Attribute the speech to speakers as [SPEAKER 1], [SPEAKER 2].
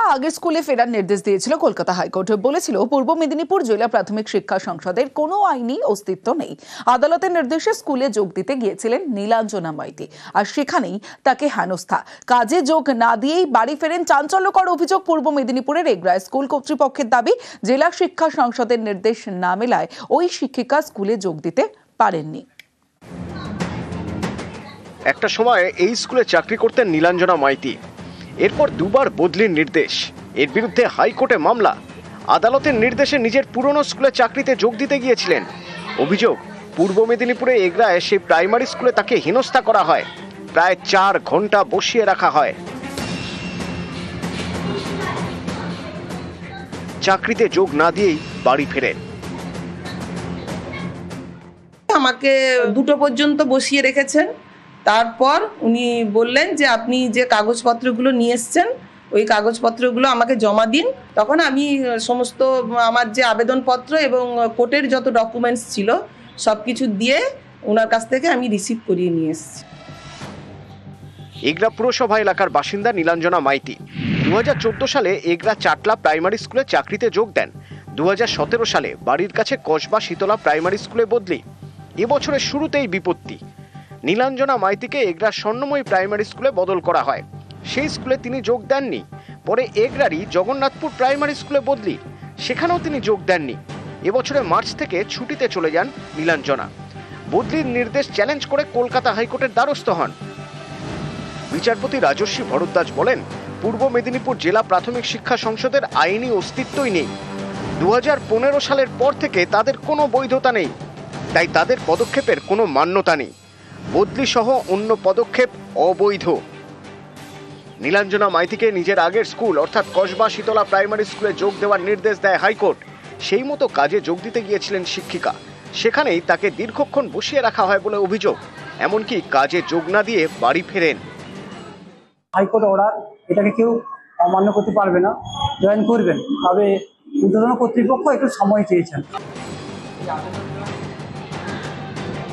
[SPEAKER 1] আগের স্কুলে ফেরার নির্দেশ দিয়েছিল কলকাতা হাইকোর্ট। বলেছিল পূর্ব মেদিনীপুর জেলা প্রাথমিক শিক্ষা সংসদের কোনো আইনি অস্তিত্ব নেই। আদালতের নির্দেশে স্কুলে যোগ দিতে গিয়েছিলেন নীলাঞ্জনা মাইতি, আর সেখানেই তাকে হেনস্থা, কাজে যোগ না দিয়েই বাড়ি ফেরেন। চাঞ্চল্যকর অভিযোগ পূর্ব মেদিনীপুরের এগরায়। স্কুল কর্তৃপক্ষের দাবি, জেলা শিক্ষা সংসদের নির্দেশ না মেলায় ওই শিক্ষিকা স্কুলে যোগ দিতে পারেননি।
[SPEAKER 2] একটা সময় এই স্কুলে চাকরি করতেন নীলাঞ্জনা মাইতি। এরপর দুবার বদলির নির্দেশ, এর বিরুদ্ধে হাইকোর্টে মামলা। আদালতের নির্দেশে নিজের পুরনো স্কুলে চাকরিতে যোগ দিতে গিয়েছিলেন। অভিযোগ, পূর্ব মেদিনীপুরে এগরায় সেই প্রাইমারি স্কুলে তাকে হেনস্থা করা হয়, প্রায় 4 ঘন্টা বসিয়ে রাখা হয়। চাকরিতে যোগ না দিয়েই বাড়ি ফেরেন।
[SPEAKER 3] আমাকে 2টো পর্যন্ত বসিয়ে রেখেছেন। তারপর উনি বললেন যে আপনি যে কাগজপত্রগুলো নিয়ে এসছেন ওই কাগজপত্রগুলো আমাকে জমা দিন। তখন আমি সমস্ত আমার যে আবেদনপত্র এবং কোর্টের যত ডকুমেন্টস ছিল সব কিছু দিয়ে ওনার কাছ থেকে আমি রিসিভ করিয়ে নিয়ে এসেছি।
[SPEAKER 2] এগরা পুরসভা এলাকার বাসিন্দা নীলাঞ্জনা মাইতি 2014 সালে এগরা চাটলা প্রাইমারি স্কুলে চাকরিতে যোগ দেন। 2017 সালে বাড়ির কাছে কসবা শীতলা প্রাইমারি স্কুলে বদলি। এবছরের শুরুতেই বিপত্তি। নীলাঞ্জনা মাইতিকে এগরা স্বর্ণময়ী প্রাইমারি স্কুলে বদল করা হয়। সেই স্কুলে তিনি যোগ দেননি। পরে এগরারই জগন্নাথপুর প্রাইমারি স্কুলে বদলি, সেখানেও তিনি যোগ দেননি। এবছরে মার্চ থেকে ছুটিতে চলে যান নীলাঞ্জনা। বদলির নির্দেশ চ্যালেঞ্জ করে কলকাতা হাইকোর্টের দ্বারস্থ হন। বিচারপতি রাজস্বী ভরদ্বাজ বলেন, পূর্ব মেদিনীপুর জেলা প্রাথমিক শিক্ষা সংসদের আইনি অস্তিত্বই নেই। 2015 সালের পর থেকে তাদের কোনো বৈধতা নেই, তাই তাদের পদক্ষেপের কোনো মান্যতা নেই। বদলি সহ অন্য পদক্ষেপ অবৈধ। নীলাঞ্জনা মাইতিকে নিজের আগের স্কুল অর্থাৎ কসবা শীতলা প্রাইমারি স্কুলে যোগ দেওয়ার নির্দেশ দেয় হাইকোর্ট। সেই মতো কাজে যোগ দিতে গিয়েছিলেন শিক্ষিকা, সেখানেই তাকে দীর্ঘক্ষণ বসিয়ে রাখা হয় বলে অভিযোগ। এমনকি কাজে যোগ না দিয়ে বাড়ি ফেরেন।
[SPEAKER 4] হাইকোর্ট অর্ডার, এটাকে কেউ অমান্য করতে পারবে না, জয়েন করবেন। তবে ঊর্ধ্বতন কর্তৃপক্ষ একটু সময় চেয়েছেন।